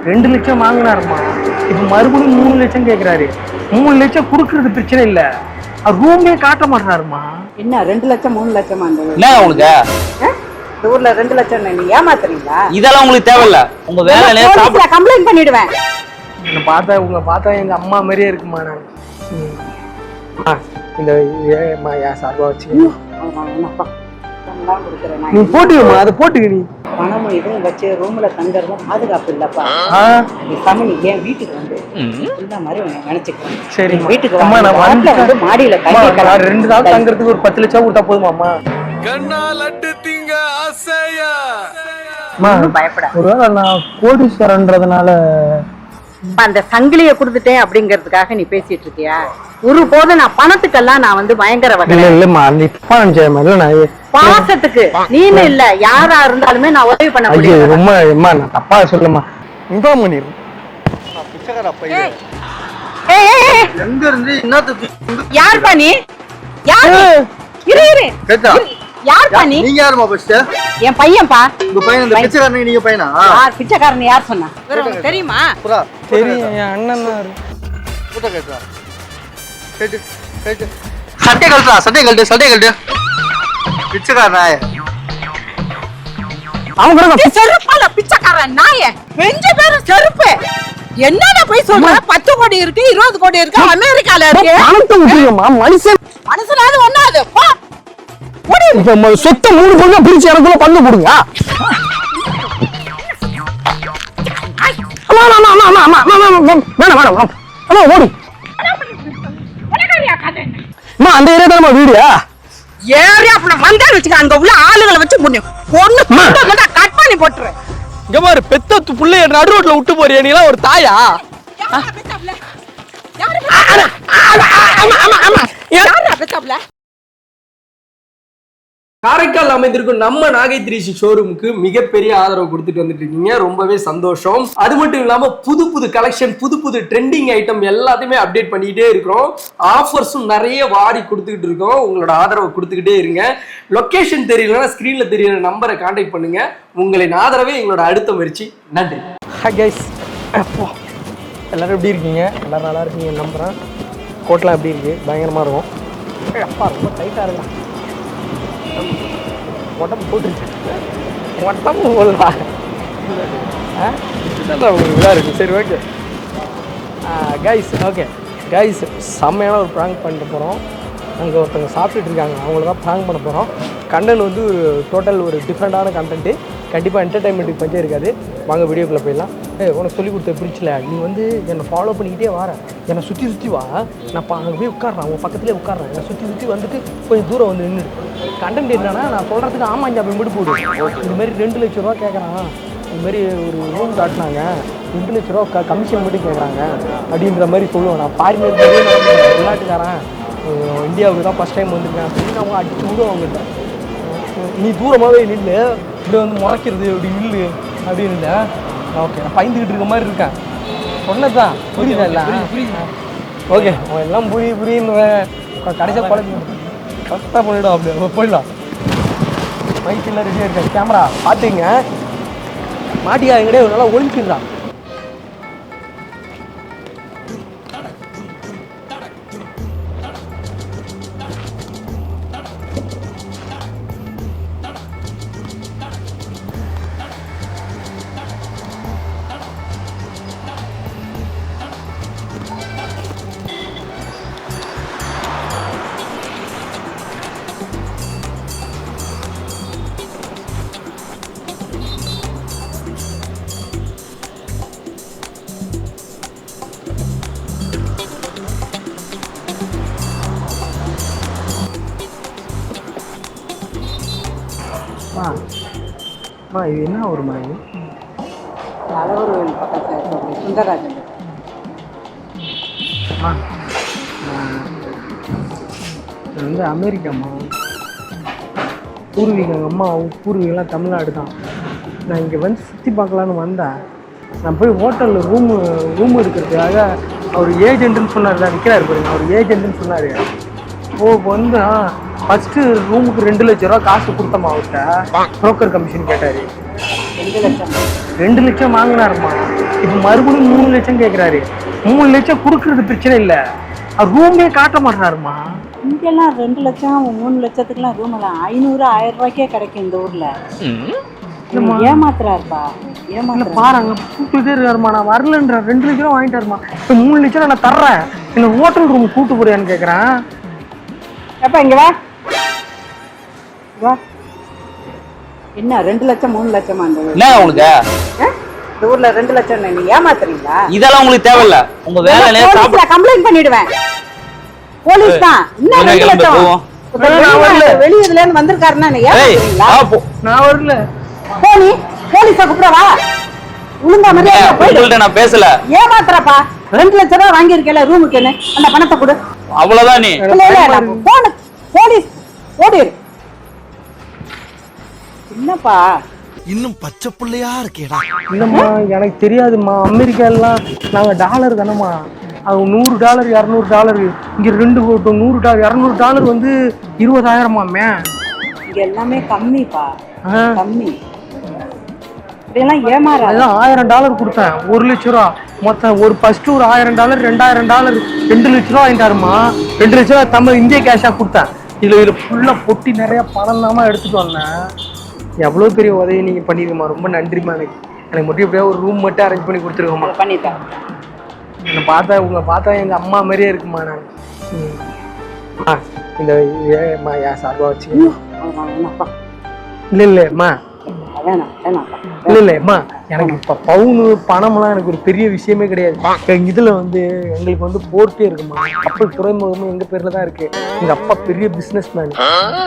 2 லட்சம் வாங்கினாருமா. இப்ப மறுபடியும் 3 லட்சம் கேக்குறாரு. 3 லட்சம் கொடுக்கறது பிரச்சனை இல்ல, ரூமே காட்ட மாட்டாருமா. என்ன 2 லட்சம் 3 லட்சமா? என்ன உங்களுக்கு ஊர்ல 2 லட்சம் நீ ஏமாத்துறீங்களா? இதெல்லாம் உங்களுக்கு தேவையில்ல. உங்க வேலையிலே கம்ப்ளைண்ட் பண்ணிடுவேன். உங்களை பார்த்தா எங்க அம்மா மாதிரியே இருக்குமா. நான் இந்த சார்பா வச்சு நீ போட்டுக்கமா, அதை போட்டுக்க. நீ பணமும் இதுவும் வச்சு ரூம்ல தங்கறதும் பாதுகாப்பு இல்லப்பா. நீ ஏன் வீட்டுக்கு வந்து இந்த மாதிரி நினைச்சுக்கிறேன். சரி வீட்டுக்கு வந்து மாடியில 2 நாள் தங்கறதுக்கு ஒரு 10 லட்சம் கொடுத்தா போதுமாம்மா? பயப்பட ஒருவேளை நான் கோடீஸ்வரன்றதுனால அந்த சங்கிலிய கொடுத்துட்டேன் அப்படிங்கறதுக்காக நீ பேசிட்டு இருக்கியா? ஒரு போது நான் பணத்துக்கெல்லாம் நான் வந்து பயங்கர வகை இல்லம்மா. அந்த பாசத்துக்கு நீனு இல்ல, யாரா இருந்தாலுமே நான் உதவி பண்ண முடியும். ரொம்ப நான் தப்பா சொல்லுமா, இன்ஃபார்ம் பண்ணிரு. எங்க இருந்து இன்னொரு யார் பண்ணி யாரு இரு இரு யார் பண்ணி? நீங்க யாருமா? ஃபர்ஸ்ட் என் பையன்பா. உங்க பையன் இந்த பிச்சைக்காரன். நீங்க பையனா? யார் பிச்சைக்காரன்? யார் சொன்னா? தெரியுமா? தெரியும், என் அண்ணன் தான். போட்டோ கேட்டா கேட்டு கேட்டு சட்டை கழட்டு பிச்சைக்காரன். அவங்க செருப்பால பிச்சைக்காரன் நாயே. 2 பேரும் செருப்பு. என்னடா போய் சொல்ற? 10 கோடி இருக்கு, 20 கோடி இருக்கு, அமெரிக்கால இருக்கு. பணத்தை விட்டுருமா மனுஷன். மனுஷனாவது ஒண்ணாது. போ சொத்த 3 பங்கா பிரிச்சு எனக்குள்ள பங்கு கொடுங்க. ஓடி அந்த ஏரியா தான் வீடியா. ஏரியா வந்தா வச்சுக்க, அங்க உள்ள ஆளுகளை வச்சு முடியும். பொண்ணு கட் பண்ணி போட்டுறேன். இங்க பாரு, பெத்த புள்ளைய நடு ரோட்ல விட்டு போறியா? நீ எல்லாம் ஒரு தாயா? காரைக்கால் அமைந்திருக்கும் நம்ம நாகை 3C ஷோரூமுக்கு மிகப்பெரிய ஆதரவு கொடுத்துட்டு வந்துட்டு இருக்கீங்க. ரொம்பவே சந்தோஷம். அது மட்டும் இல்லாம புது புது கலெக்ஷன், புது புது ட்ரெண்டிங் ஐட்டம் எல்லாத்தையுமே அப்டேட் பண்ணிக்கிட்டே இருக்கிறோம். ஆஃபர்ஸும் நிறைய வாரி கொடுத்துக்கிட்டு இருக்கோம். உங்களோட ஆதரவை கொடுத்துக்கிட்டே இருங்க. லொகேஷன் தெரியலன்னா ஸ்கிரீன்ல தெரியற நம்பரை கான்டாக்ட் பண்ணுங்க. உங்களின் ஆதரவே எங்களோட அடுத்த முயற்சி. நன்றி. ஹாய் கைஸ், எல்லாரும் எப்படி இருக்கீங்க? எல்லாரும் நல்லா இருக்கீங்க நம்புறேன். கோட்லாம் எப்படி இருக்கு? பயங்கரமா இருக்கும். அப்பா ரொம்ப டைட்டா இருக்கா. உடம்பு போட்டுருச்சு. உடம்பு போடலா இதாக இருக்குது. சரி, ஓகே கைஸ். ஓகே கைஸ், செம்மையான ஒரு ப்ராங்க் பண்ணிட்டு போகிறோம். அங்கே ஒருத்தவங்க சாப்பிட்டுட்டு இருக்காங்க, அவங்கள தான் ப்ராங்க் பண்ண போகிறோம். கண்டென்ட் வந்து டோட்டல் ஒரு டிஃப்ரெண்ட்டான கண்டென்ட்டு. கண்டிப்பாக என்டர்டைன்மெண்ட்டுக்கு பஞ்சம் இருக்காது. வாங்க வீடியோக்குள்ளே போயிடலாம். உனக்கு சொல்லிக் கொடுத்த பிடிச்சல, நீ வந்து என்னை ஃபாலோ பண்ணிக்கிட்டே வர, என்னை சுற்றி வா. நான் அங்கே போய் உட்காடுறேன், உங்கள் பக்கத்துலேயே உட்காடுறேன். என்னை சுற்றி வந்துட்டு கொஞ்சம் தூரம் வந்து நின்று. கண்டென்ட் என்னன்னா, நான் சொல்கிறதுக்கு ஆமாஞ்சா போய் போடு. இதுமாரி 2 லட்ச ரூபா கேட்குறான். இதுமாரி ஒரு ரூம் காட்டினாங்க, 2 லட்ச ரூபா கமிஷன் மட்டும் கேட்குறாங்க அப்படின்ற மாதிரி சொல்லுவேன். நான் ஃபாரினர் வெளிநாட்டுக்காரன், இந்தியாவுக்கு தான் ஃபஸ்ட் டைம் வந்திருக்கேன் அப்படின்னு அவங்க அடிச்சு விடுவோம். அவங்ககிட்ட நீ தூரமாகவே நில்லு, இப்படி வந்து முறைக்கிறது இப்படி நில்லு அப்படின்னு இல்லை. ஓகே, நான் பயந்துக்கிட்டு இருக்க மாதிரி இருக்கேன். சொன்னதுதான் புரியுதா? இல்லை ஓகே, அவன் எல்லாம் புரியுன்னு கடைசியாக குழந்தை கரெக்டாக பண்ணிவிடும். அப்படி போயிடலாம். மைக்கெல்லாம் ரெடியாக இருக்கேன். கேமரா பார்த்துங்க, மாட்டியா எங்கடே ஒரு நல்லா ஒழிச்சிடுறான். இது என்ன ஒரு மாதிரி அழகர் பக்கத்தில் சுந்தரராஜன். நான் வந்து அமெரிக்காம்மா. பூர்வீகம் அம்மா பூர்வீகம்லாம் தமிழ்நாடு தான். நான் இங்கே வந்து சுற்றி பார்க்கலான்னு வந்தேன். நான் போய் ஹோட்டலில் ரூம் எடுக்கிறதுக்காக அவர் ஏஜென்ட்டுன்னு சொன்னார். தான் நிற்கிறாரு பாருங்க, அவர் ஏஜென்ட்டுன்னு சொன்னார். வந்து ஃபஸ்ட்டு ரூமுக்கு 2 லட்ச ரூபா காசு கொடுத்தம்மா அவர்கிட்ட. ப்ரோக்கர் கமிஷன் கேட்டார். 2 லட்சம் 2 லட்சம் வாங்கினாருமா. இப்போ மறுபடியும் 3 லட்சம் கேட்குறாரு. 3 லட்சம் கொடுக்கறது பிரச்சனை இல்லை, ரூமே காட்ட மாட்டாருமா. இங்கெல்லாம் 2 லட்சம் 3 லட்சத்துக்குலாம் ரூம் எல்லாம் 500 1000 ரூபாய்க்கே கிடைக்கும் இந்த ஊர்ல. ஏமாத்துறாருப்பா, இல்லை பாருங்க கூப்பிட்டுட்டே இருக்காருமா. நான் வரலன்ற 2 லட்சம் ரூபா வாங்கிட்டாருமா. இப்போ 3 லட்சம் நான் தர்றேன், என்ன ஹோட்டல் ரூம் கூப்பிட்டு போறியான்னு கேட்குறேன். எப்ப இங்க வா வா. என்ன 2 லட்சம் 3 லட்சமா இந்த ஊர்ல? என்ன உங்களுக்கு இந்த ஊர்ல 2 லட்சம் நீ ஏமாத்துறீங்களா? இதெல்லாம் உங்களுக்கு தேவையில்ல. உங்க வேலை போலீஸ்ல கம்ப்ளைண்ட் பண்ணிடுவேன். போலீஸ் தான். என்ன 2 லட்சம்? வெளியூர்ல இருந்து வந்திருக்காருன்னா நீ ஏமாத்துறீங்களா? நான் வரல. போனி போலீஸ கூப்பிடவா? ஒழுங்கா மரியாதையா போயிடு. நான் பேசல. ஏமாத்துறப்பா. 2 லட்சம் ரூபாய் வாங்கியிருக்கல ரூமுக்குன்னு, அந்த பணத்தை கொடு. அவ்வளவுதான். நீ போலீஸ் ஓடிரு. என்னப்பா இன்னும் பச்சை பிள்ளையா இருக்கேடா. இல்லைம்மா எனக்கு தெரியாதும்மா. அமெரிக்காலாம் நாங்கள் டாலர் தானேம்மா, அது $100 $200. இங்கே $100 $200 வந்து 20,000மாமே. இங்க எல்லாமே கம்மிப்பா, கம்மி. இப்படியெல்லாம் ஏமாற. அதான் $1000 கொடுத்தேன், 1 லட்ச ரூபா மொத்தம். ஒரு ஃபர்ஸ்ட் ஒரு $1000 $2000 2 லட்ச ரூபா வாங்கிட்டாருமா. 2 லட்ச ரூபா தமிழ் இந்திய கேஷாக கொடுத்தேன். இதில் ஃபுல்லாக பொட்டி நிறைய பணம் தாம்மா எடுத்துகிட்டு வந்தேன். எவ்வளோ பெரிய உதவி நீங்கள் பண்ணிருக்கம்மா, ரொம்ப நன்றிம்மா. எனக்கு மட்டும் எப்படியா ஒரு ரூம் மட்டும் அரேஞ்ச் பண்ணி கொடுத்துருக்கோம்மா. பண்ணிட்டேன். என்னை பார்த்தா உங்களை பார்த்தா எங்கள் அம்மா மாதிரியே இருக்குமா. நான் இந்த ஏம்மா ஏன் சார்பாக வச்சு இல்லை இல்லைம்மா இல்லை இல்லைம்மா. எனக்கு இப்போ பவுனு பணம்லாம் எனக்கு ஒரு பெரிய விஷயமே கிடையாது. இதில் வந்து எங்களுக்கு வந்து போர்ட்டே இருக்குமா, கப்பல் துறைமுகமும் எங்கள் பேரில் தான் இருக்குது. எங்கள் அப்பா பெரிய பிஸ்னஸ் மேன்,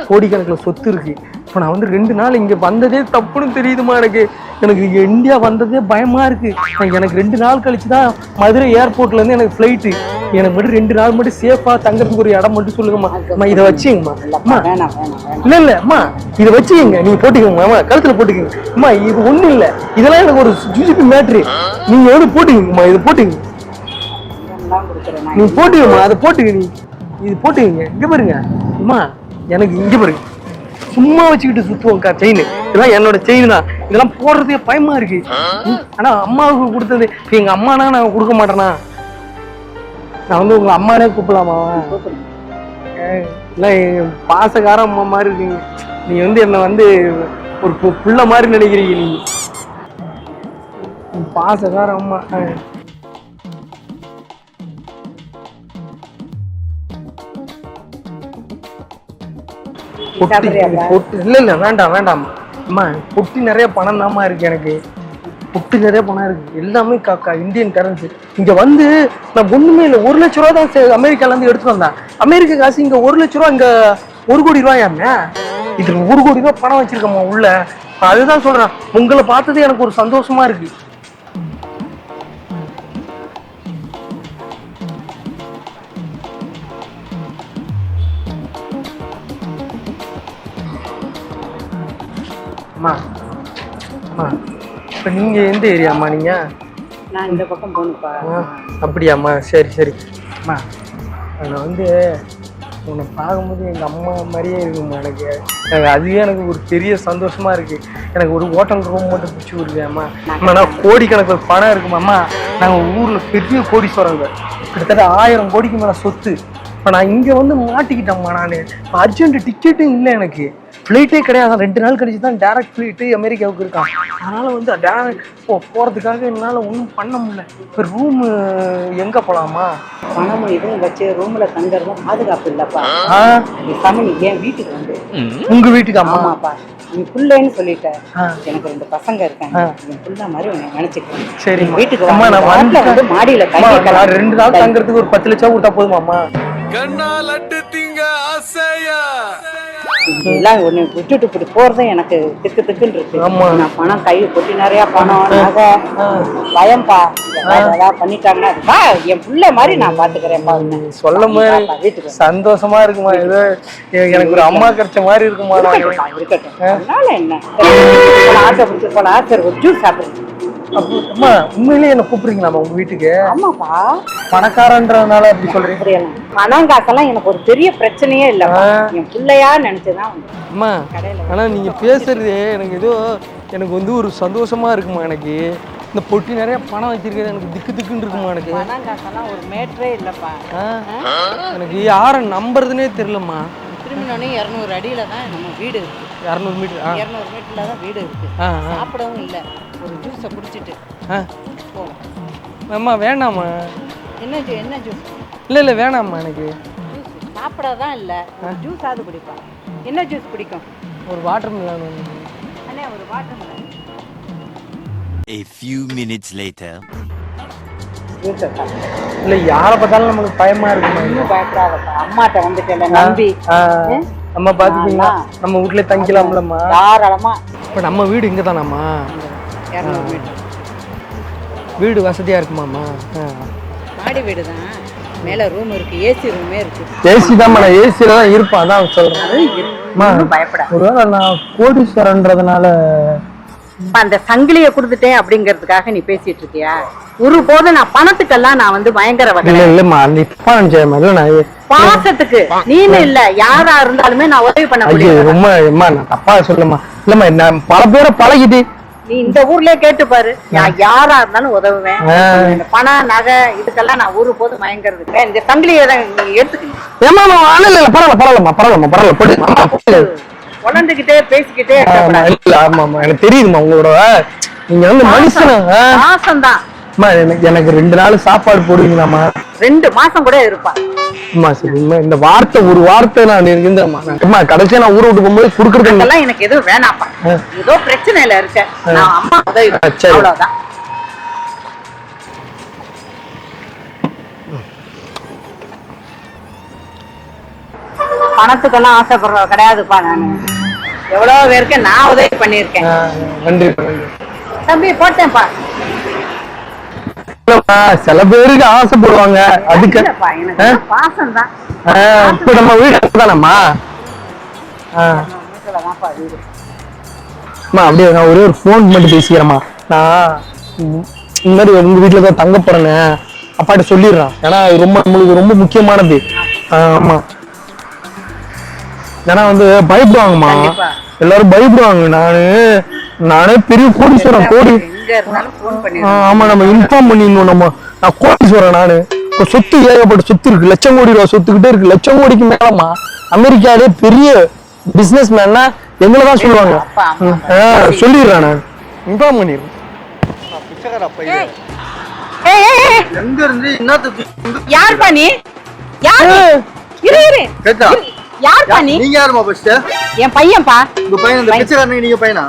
கோடிக்கணக்கில் சொத்து இருக்குது. இப்போ நான் வந்து 2 நாள் இங்கே வந்ததே தப்புன்னு தெரியுதுமா. எனக்கு இங்கே இந்தியா வந்ததே பயமாக இருக்குது. எனக்கு 2 நாள் கழிச்சு தான் மதுரை ஏர்போர்ட்லேருந்து எனக்கு ஃப்ளைட்டு. எனக்கு மட்டும் 2 நாள் மட்டும் சேஃபாக தங்கறதுக்கு ஒரு இடம் மட்டும் சொல்லுங்கம்மா. அம்மா இதை வச்சுங்கம்மா. அம்மா இல்லை இல்லை அம்மா, இதை வச்சுக்கங்க, நீங்கள் போட்டுக்கோங்க. அம்மா கழுத்தில் போட்டுக்கோங்க. அம்மா இது ஒன்றும் இல்லை, இதெல்லாம் எனக்கு ஒரு ஜிஜிபி மேட்ரு. நீங்கள் வந்து போட்டுக்கங்கம்மா, இது போட்டுக்கங்க. நீ போட்டுக்கம்மா, அதை போட்டுக்க. நீ இது போட்டுக்கங்க. இங்கே பாருங்க அம்மா, எனக்கு இங்கே பாருங்க, சும்மா வச்சுக்கிட்டு சுற்றுவோம்க்கா செயின். இதெல்லாம் என்னோட செயின் தான். இதெல்லாம் போடுறதுக்கே பயமா இருக்கு. ஆனா அம்மாவுக்கு கொடுத்தது எங்க அம்மானா நான் கொடுக்க மாட்டேனா? நான் வந்து உங்க அம்மானே கூப்பிடலாமா? இல்லை பாசக்கார அம்மா மாதிரி இருக்கீங்க. நீ வந்து என்னை வந்து ஒரு புள்ள மாதிரி நினைக்கிறீங்க. நீ பாசக்கார அம்மா. இல்லை இல்லை வேண்டாம் வேண்டாம் அம்மா. பொட்டி நிறைய பணம் தாம்மா இருக்கு. எனக்கு பொட்டி நிறைய பணம் இருக்கு, எல்லாமே இந்தியன் கரன்சி. இங்க வந்து நான் ஒண்ணுமே இல்லை, 1 லட்ச ரூபா தான் அமெரிக்கால இருந்து எடுத்து வந்தேன். அமெரிக்க காசு இங்க 1 லட்ச ரூபா, இங்க 1 கோடி ரூபாயாமே. இதுல 1 கோடி ரூபாய் பணம் வச்சிருக்கம்மா உள்ள. அதுதான் சொல்றேன், உங்களை பார்த்தது எனக்கு ஒரு சந்தோஷமா இருக்கு. அம்மா அம்மா, இப்போ நீங்கள் எந்த ஏரியாம்மா? நீங்கள்? நான் இந்த பக்கம் போகணுப்பா. அப்படியாம்மா, சரி சரி. அம்மா நான் வந்து உன்னை பார்க்கும்போது எங்கள் அம்மா மாதிரியே இருக்கும்மா. எனக்கு அதுவே எனக்கு ஒரு பெரிய சந்தோஷமாக இருக்குது. எனக்கு ஒரு ஹோட்டல் ரூம் மட்டும் பிடிச்சி கொடுக்குறேம்மா. அம்மா நான் கோடிக்கணக்கில் பணம் இருக்குமாம்மா. நாங்கள் ஊரில் பெரிய கோடீஸ்வரங்க, கிட்டத்தட்ட 1000 கோடிக்கு மேலே சொத்து. இப்போ நான் இங்கே வந்து மாட்டிக்கிட்டேம்மா. நான் இப்போ அர்ஜென்ட் டிக்கெட்டும் இல்லை, எனக்கு ஃப்ளைட்டே கிடையாது. 2 நாள் கழிச்சு தான் டேரக்ட் ஃப்ளைட்டு அமெரிக்காவுக்கு இருக்கான். அதனால் வந்து டேரக்ட் போகிறதுக்காக என்னால் ஒன்றும் பண்ண முடியல. இப்போ ரூமு எங்கே போகலாமா? பணமும் இதுவும் வச்சு ரூமில் தங்குறதும் பாதுகாப்பு இல்லைப்பா. நீ என் வீட்டுக்கு வந்து. உங்கள் வீட்டுக்கு? ஆமாப்பா, நீ பிள்ளைன்னு சொல்லிட்ட. எனக்கு 2 பசங்க இருக்காங்க, என் பிள்ளை மாதிரி உன்னை நினைச்சுக்கிறேன். சரி வீட்டுக்கு அம்மா, நான் வந்து மாடியில 2 நாள் தங்குறதுக்கு ஒரு 10 லட்சம் கொடுத்தா போதுமாம்மா? கண்ணால் அட்டு திங்க ஆசையா எல்லாம் ஒண்ணு விட்டுட்டு இப்படி போறதும் எனக்கு திக்கு திக்குன்னு இருக்கு. நான் பணம் கை கொட்டி நிறைய பணம் நகை பயம்பா. ஏதாவது பண்ணிட்டாங்கன்னா என் பிள்ளை மாதிரி நான் பாத்துக்கிறேன்ப்பா. சொல்ல வீட்டுக்கு சந்தோஷமா இருக்குமா? ஏதோ எனக்கு ஒரு அம்மா கிடைச்ச மாதிரி இருக்குமா? இருக்கட்டும், அதனால என்ன ஆசை பிடிச்சி போல ஆசை ஒரு ஜூஸ் சாப்பிடுங்க. அம்மா உண்மையிலேயே என்ன கூப்பிடுறீங்களாம்மா உங்க வீட்டுக்கு? ஆமாப்பா, பணக்காரன்றதுனால அப்படி சொல்றீங்க. பணம் காசெல்லாம் எனக்கு ஒரு பெரிய பிரச்சனையே இல்ல, என் பிள்ளையா நினைச்சுதான். அம்மா ஆனா நீங்க பேசுறது எனக்கு ஏதோ எனக்கு வந்து ஒரு சந்தோஷமா இருக்குமா. எனக்கு இந்த பொட்டி நிறைய பணம் வச்சிருக்கிறது எனக்கு திக்குன்னு இருக்குமா. எனக்கு பணம் காசெல்லாம் ஒரு மேட்ரே இல்லைப்பா. எனக்கு யாரை நம்புறதுனே தெரியலம்மா. திரும்பினோடனே 200 அடியில தான் நம்ம வீடு இருக்கு. 200 மீட்டர் 200 மீட்டர்ல தான் வீடு இருக்கு. சாப்பிடவும் இல்லை, ஒரு ஜூஸை குடிச்சிட்டு போகலாம். அம்மா வேணாம்மா. என்ன ஜூஸ்? இல்லை வேணாம்மா. எனக்கு ஜூஸ் சாப்பிடாதான் இல்லை, ஜூஸாவது குடிப்பா. என்ன ஜூஸ் பிடிக்கும்? ஒரு வாட்டர் மிலன். அண்ணே ஒரு water Milan. A few minutes later. இல்லை யாரை பார்த்தாலும் நம்மளுக்கு பயமா இருக்குமா. இன்னும் பயப்படாதப்பா, அம்மாட்ட வந்துட்டேன் நம்பி. நம்ம பார்த்துக்கிங்களா நம்ம வீட்ல தங்கிக்கலாம்லம்மா தாராளமா. இப்போ நம்ம வீடு இங்கே தானாம்மா? 200 மீட்டர் வீடு வசதியாக இருக்குமாம்மா? மாடி வீடு தான், மேலே ரூம் இருக்கு, ஏசி ரூமே இருக்கு. ஏசி தான்மா, நான் ஏசியில் தான் இருப்பேன். அதான் சொல்கிறேன். பயப்படாது. ஒருவேளை நான் கோடீஸ்வரன்றதுனால அந்த சங்கிலியை கொடுத்துட்டேன் அப்படிங்கிறதுக்காக நீ பேசிட்டு இருக்கியா? ஒரு போது நான் பணத்துக்கெல்லாம் நான் வந்து பயங்கர வகை இல்லைம்மா. நீ தப்பா நினைச்சேம்மா. இல்லை நான் பாசத்துக்கு நீனு இல்ல யாரா இருந்தாலுமே நான் உதவி பண்ண முடியும். ரொம்ப நான் தப்பா சொல்லுமா. இல்லம்மா நான் பல பேரை பழகிட்டு நீ இந்த ஊர்லயே கேட்டு பாரு, நான் யாரா இருந்தாலும் உதவுவேன். பணம் நகை இதுக்கெல்லாம் நான் ஒரு போது மயங்கிறது. இந்த சங்கிலியை நீ எடுத்துக்கணும். ஏமா இல்ல பரவாயில்ல உழந்துகிட்டே பேசிக்கிட்டே ஆமாமா எனக்கு தெரியுதுமா. உங்களோட நீங்க வந்து மனுஷனா மாசம்தான். எனக்கு 2 நாள் சாப்பாடு போடுவீங்களாமா? 2 மாசம் கூட இருப்பா. அம்மா சரிம்மா. இந்த வார்த்தை ஒரு வார்த்தை நான் இருந்தேம்மா. கடைசியா நான் ஊரை விட்டு போகும்போது குடுக்கறதுலாம் எனக்கு எதுவும் வேணாப்பா. ஏதோ பிரச்சனையில இருக்க, நான் அம்மா உதவி அவ்வளவுதான். பணத்துக்கெல்லாம் ஆசைப்படுற கிடையாதுப்பா. நான் எவ்வளவு பேருக்கு நான் உதவி பண்ணிருக்கேன். நன்றி தம்பி போட்டேன்ப்பா. சில பேருக்கு ஆசைப்படுவாங்க, அதுக்கு பாசம் தான். இப்ப நம்ம வீடு தானம்மா? அப்படியே நான் ஒரே ஒரு போன் மட்டும் பேசிக்கிறேம்மா. நான் இந்த மாதிரி உங்க வீட்டுல தான் தங்க போறேன்னு அப்பாட்ட சொல்லிடுறான். ஏன்னா நம்மளுக்கு ரொம்ப முக்கியமானது. ஆமா, ஏன்னா வந்து பயப்படுவாங்கம்மா, எல்லாரும் பயப்படுவாங்க. நானே பெரிய கோடீஸ்வரன். ஆமா, நம்ம இன்ஃபார்ம் பண்ணிடணும். நான் கோடீஸ்வரன். நானு சொத்து ஏகப்பட்ட சொத்து இருக்கு, லட்சம் கோடி ரூபா சொத்துக்கிட்டே இருக்கு. லட்சம் கோடிக்கு மேலமா அமெரிக்காலே பெரிய பிசினஸ் மேன்னா எங்களதான் சொல்லுவாங்க. சொல்லிடுறேன், நான் இன்ஃபார்ம் பண்ணிடுறேன். எங்க இருந்து யார் பண்ணி யார் பண்ணி நீங்க யாருமா ஃபர்ஸ்ட்? என் பையன்பா. உங்க பையன்? இந்த பிச்சைக்காரன் நீங்க பையனா?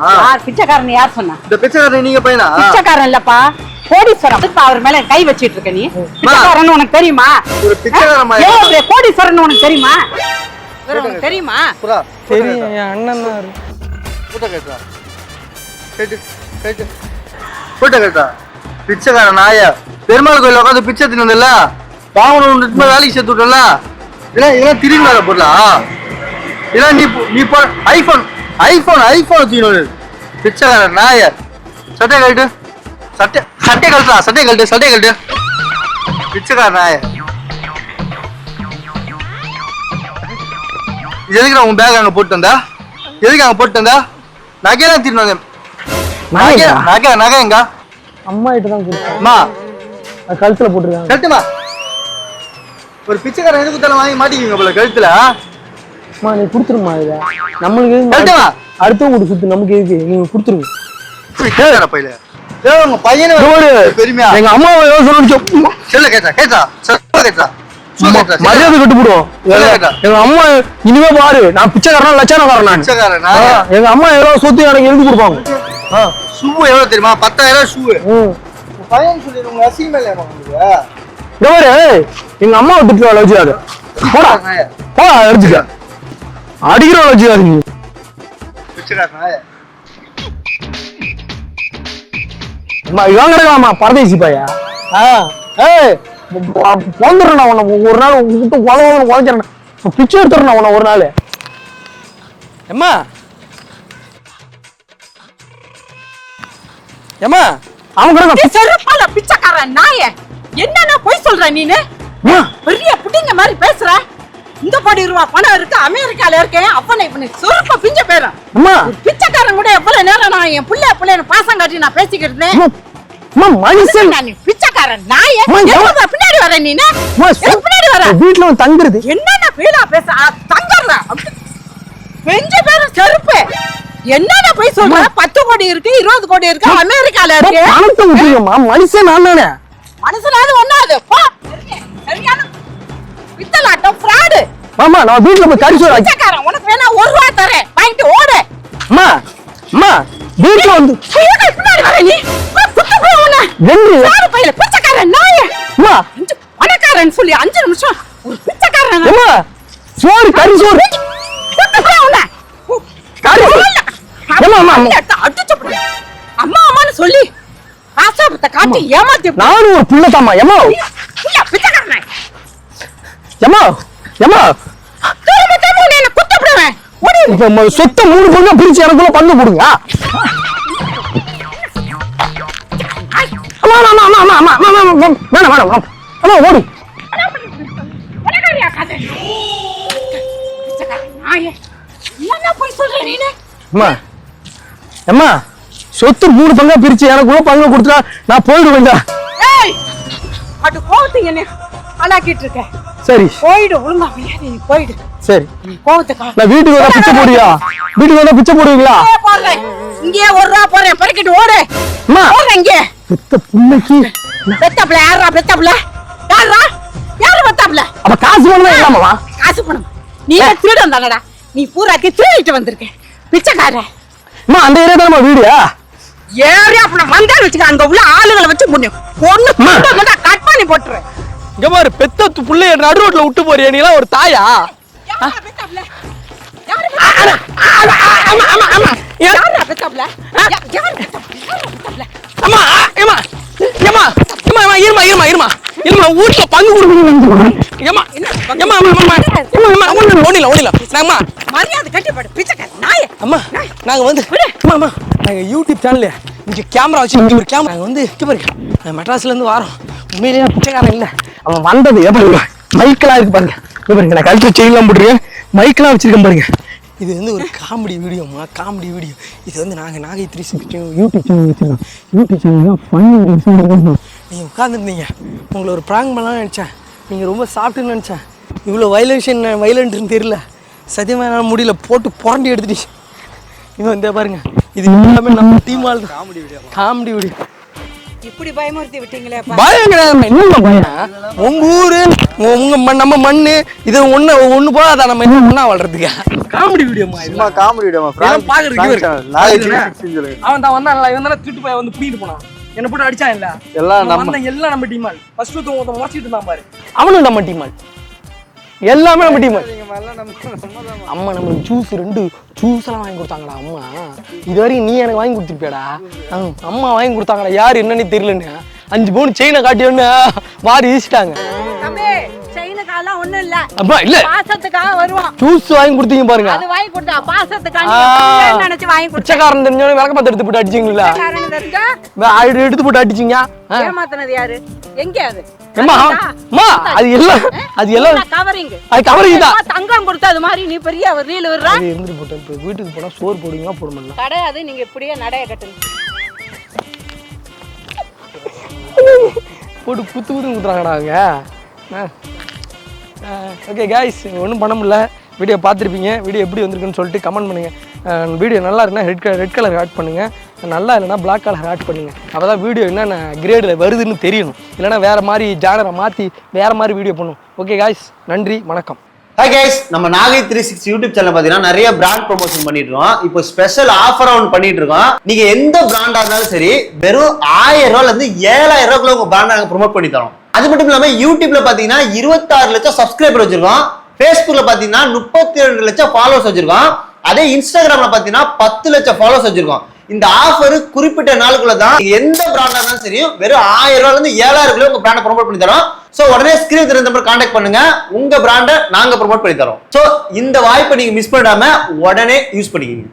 பிச்சைக்காரன் யார் சொன்னா? இந்த பிச்சைக்காரன் நீங்க பையனா? பிச்சைக்காரன் இல்லப்பா, கோடீஸ்வரன். அவர் மேல கை வச்சிட்டு இருக்க நீ. பிச்சைக்காரன் உனக்கு தெரியுமா? ஒரு பிச்சைக்காரன் கோடீஸ்வரன் உனக்கு தெரியுமா? உனக்கு தெரியுமா? தெரியும், என் அண்ணன் தான். போட்டோ கேட்டா போட்டோ கேட்டா பிச்சைக்காரன் நாயா. பெருமாள் கோயில உட்காந்து பிச்சை தின்னதில்ல, பாவனும் வேலைக்கு சேர்த்து விட்டல. இதெல்லாம் திரும்பி வர பொருளா? இதெல்லாம் நீ ஐபோன் தீனோடு பிச்சைக்காரன் நாய. சட்டை கழட்டு, சட்டை கழட்டு பிச்சைக்காரன் நாய. எதுக்கு உன் பேக் அங்க போட்டு வந்தா? நகையெல்லாம் திரும்ப வந்தேன். நகை எங்க அம்மா கிட்ட தான் கொடுத்தேன். கழுத்துல போட்டுருக்காங்க. கட்டுமா? ஒரு பிச்சைக்காரன் எதுக்கு தலை வாங்கி மாட்டிக்கிங்க போல கழுத்துல. நீ கொடுத்துருமா? இத நம்மளுக்கு அடுத்தவங்க சுத்து நமக்கு எதுக்கு? நீங்க கொடுத்துருங்க. பையில உங்க பையனை பெருமையா எங்க அம்மாவை மரியாதை கட்டு போடுவோம். எங்க அம்மா இனிமே பாரு, நான் பிச்சைக்காரனா லட்சணக்காரன். எங்க அம்மா எவ்வளவு சொத்து எனக்கு எழுதி கொடுப்பாங்க. ஷூ எவ்வளவு தெரியுமா? 10,000 ஷூ. பையன் சொல்லிடுங்க, அசிங்கமே இல்லையா உங்களுக்கு? எங்க அம்மா விட்டுட்டு வச்சுக்காது. போடா எடுத்துக்க, அடிக்கிற வச்சுக்காது. நீ இவன் கிடக்கலாமா பரதேசி பையா? வந்துடுறேன் உன்னை ஒரு நாள் விட்டு உதச்சிடறேன். பிச்சை எடுத்துறேன் உன்னை ஒரு நாள். ஏம்மா அவன் கிடக்க பிச்சைக்காரன் நாய. என்னன்னா போய் சொல்ற நீனு? பெரிய புட்டிங்க மாதிரி பேசுற. இந்த 1 கோடி ரூபாய் பணம் இருக்கு, அமெரிக்கால இருக்கேன். அப்பனை இப்ப சொருப்ப பிஞ்ச பேரும் அம்மா பிச்சைக்காரன் கூட எவ்வளவு நேரம் நான் என் புள்ள பாசம் காட்டி நான் பேசிக்கிட்டு இருந்தேன். அம்மா மனுஷன் நீ பிச்சைக்காரன் நாயே. பின்னாடி வர நீ பின்னாடி வர வீட்டுல வந்து தங்குறது என்னென்ன வீடா பேச தங்கறா பெஞ்சு பேரும் செருப்பு. என்னென்ன போய் சொல்ற? 10 கோடி இருக்கு, 20 கோடி இருக்கு, அமெரிக்கால இருக்கு. பணத்தை விட்டுருங்கம்மா, மனுஷன் நான் தானே. மனுஷனாவது ஒண்ணாது போ. சரியான பித்தலாட்டம் ஃப்ராடு. மாமா நான் வீட்டுல போய் கறி சோறு பிச்சைக்காரன் உனக்கு வேணா 1 ரூபா தரேன், வாங்கிட்டு ஓடு. அம்மா அம்மா வீட்டுல வந்து பின்னாடி வர நீ குத்து உன்னை. சாரு பையில பிச்சைக்காரன் நாயே. அம்மா பணக்காரன் சொல்லி 5 நிமிஷம் ஒரு பிச்சைக்காரன். அம்மா சோறு கறி சோறு அம்மா அம்மான்னு சொல்லி ஆசாபத்தை காட்டி ஏமாத்தி நானும் ஒரு புள்ள தாமா. எம்மா பிச்சைக்காரன் எம்மா எம்மா குத்தப்படுவேன். இப்ப சொத்த 3 பங்கா பிரிச்சு எனக்குள்ள பங்கு கொடுங்க. ஓடு அம்மா சொத்து 3 பங்கா பிரிச்சு எனக்குள்ள பங்கு கொடுத்தா நான் போயிடுவேங்க. அது கோவத்தை என்ன ஆளாக்கிட்டு இருக்க. சரி போயிடு, ஒழுங்கா நீ போயிடு. சரி கோவத்துக்கா நான் வீட்டுக்கு வந்தா பிச்சை போடுவியா? வீட்டுக்கு வந்தா பிச்சை போடுவீங்களா? இங்கே 1 ரூபா போறேன், பறிக்கிட்டு ஓடு. அம்மா இங்க பெத்த புள்ளைக்கு பெத்தப்ல யாரா? பெத்தப்ல யாரா? யாரு பெத்தப்ல? அப்ப காசு வேணுமா? இல்லாமவா காசு பணம் நீ திருடன் தானடா. நீ பூராக்கி திருடிட்டு வந்திருக்க பிச்சைக்காரன். அம்மா அந்த ஏரியா தானே வீடியா? ஏரியா அப்ப வந்தா வச்சுக்க, அங்க உள்ள ஆளுகளை வச்சு பொண்ணு கட் பண்ணி போட்டுரு. இங்க பாரு, பெத்த புள்ளைய நடு ரோட்ல விட்டு போறியா? நீ எல்லாம் ஒரு தாயா? ஊர்ல பங்கு மரியாதை கட்டிப்பாடு பிச்சைக்காரன் நாயே. அம்மா நாங்க வந்து நாங்க யூடியூப் சேனல்ல இங்க கேமரா வச்சு இங்க ஒரு கேமரா வந்து பாருங்க மெட்ராஸ்ல இருந்து வரோம். உண்மையிலேயே பிச்சைக்காரன் இல்ல, அவன் வந்தது பாருங்க மைக்கெல்லாம் இருக்கு பாருங்க. பாருங்க நான் கழுத்து செயின்லாம் போட்டுருக்கேன், மைக்கெல்லாம் வச்சிருக்கேன் பாருங்க. இது வந்து ஒரு காமெடி வீடியோமா, காமெடி வீடியோ. இது வந்து நாகை 360 யூடியூப் சேனல் வச்சிருக்கோம். யூடியூப் சேனல் ஃபன் நீங்கள் உட்காந்துருந்தீங்க, உங்களை ஒரு ப்ராங்க் பண்ணலாம்னு நினச்சேன். நீங்கள் ரொம்ப சாப்பிட்டுன்னு நினச்சேன். இவ்வளோ வைலண்ட்னு தெரியல. சத்தியமாக என்னால் முடியல, போட்டு புரண்டி எடுத்துட்டு இவன் வந்தே பாருங்க. இது எல்லாமே நம்ம டீம் ஆள் தான். Comedy video. இப்படி பயமுறுத்தி விட்டீங்களே. பயம் கிடையாது. என்ன பயம்? உங்க ஊரு நம்ம மண்ணு இது ஒண்ணு போதாதா நம்ம என்ன ஒண்ணா வளர்றதுக்கு? காமெடி வீடியோமா, காமெடி வீடியோமா. அவன் தான் வந்தான், இவன் தானே திருட்டு போய் வந்து பிடிட்டு போனான், என்ன போட்டு அடிச்சான். இல்ல எல்லாம் நம்ம டீம் ஆள். ஃபர்ஸ்ட் ஒருத்தன் முறைச்சிட்டு இருந்தான் பாரு, அவனும் நம்ம டீம் ஆள். எல்லாமே நம்ம டீம். அம்மா நம்ம ஜூஸ் 2 ஜூஸ் எல்லாம் வாங்கி கொடுத்தாங்கடா அம்மா. இது வரைக்கும் நீ எனக்கு வாங்கி கொடுத்துருப்பியாடா? அம்மா வாங்கி கொடுத்தாங்கடா. யாரு என்னன்னு தெரியலன்னு 5 பவுன் செயினை காட்டியோன்னு வாரி வீசிட்டாங்க. ஒண்ணும் இல்ல அப்பா இல்ல, பாசத்துக்காக வருவான். ஜூஸ் வாங்கி கொடுத்தீங்க பாருங்க. அது வாங்கி கொடுத்தா பாசத்துக்காக நினைச்சு வாங்கி கொடுத்தா. பிச்சைக்காரன் தெரிஞ்சவனே விளக்க பார்த்து எடுத்து போட்டு அடிச்சிங்களா? எடுத்து போட்டு அடிச்சிங்க. ஏமாத்துனது யாரு? எங்க அது? அது எல்லாம் கவரிங். அது கவரிங் தான். தங்கம் கொடுத்தா அது மாதிரி நீ பெரிய ஒரு ரீல் விடுறா. அது இருந்து போட்டு இப்ப வீட்டுக்கு போனா சோறு போடுவீங்களா போட மாட்டீங்களா? கிடையாது, நீங்க இப்படியே நடைய கட்டுங்க. போட்டு குத்து குத்துறாங்கடா அவங்க. ஓகே காய்ஸ், ஒன்றும் பண்ண முடியல. வீடியோ பார்த்துருப்பீங்க. வீடியோ எப்படி வந்திருக்குன்னு சொல்லிட்டு கமெண்ட் பண்ணுங்கள். வீடியோ நல்லா இருக்குன்னா ரெட் கலர் ஆட் பண்ணுங்கள், நல்லா இல்லைனா பிளாக் கலர் ஆட் பண்ணுங்கள். அப்போ தான் வீடியோ என்னென்ன கிரேடில் வருதுன்னு தெரியணும். இல்லைனா வேறு மாதிரி ஜானரை மாற்றி வேறு மாதிரி வீடியோ பண்ணும். ஓகே காய்ஸ், நன்றி, வணக்கம். ஹாய் கைஸ், நம்ம நாகை 360 யூடியூப் சேனல் பார்த்தீங்கன்னா நிறைய பிராண்ட் ப்ரொமோஷன் பண்ணிட்டு இருக்கோம். இப்போ ஸ்பெஷல் ஆஃபர் ஒன்று பண்ணிட்டு இருக்கோம். நீங்க எந்த பிராண்டா இருந்தாலும் சரி, வெறும் 1000 ரூபாயில இருந்து 7000 ரூபாய்க்குள்ள உங்க பிராண்ட் நாங்கள் ப்ரொமோட் பண்ணி தரோம். அது மட்டும் இல்லாம யூடியூப்ல பாத்தீங்கன்னா 26 லட்சம் சப்ஸ்கிரைபர் வச்சிருக்கோம். ஃபேஸ்புக்ல பாத்தீங்கன்னா 32 லட்சம் ஃபாலோவர்ஸ் வச்சிருக்கோம். அதே இன்ஸ்டாகிராம்ல பாத்தீங்கன்னா 10 லட்சம் ஃபாலோவர்ஸ் வச்சிருக்கோம். இந்த ஆஃபர் குறிப்பிட்ட நாளுக்குள்ள தான். எந்த பிராண்டா இருந்தாலும் சரி, வெறும் 1000 ரூபாயில இருந்து 7000 உங்க பிராண்டை ப்ரொமோட் பண்ணி தரோம். சோ உடனே ஸ்கிரீன் தெரிஞ்ச நம்பர் கான்டாக்ட் பண்ணுங்க, உங்க பிராண்டை நாங்க ப்ரொமோட் பண்ணி தரோம். சோ இந்த வாய்ப்பை நீங்க மிஸ் பண்ணாம உடனே யூஸ் பண்ணிக்கீங்க.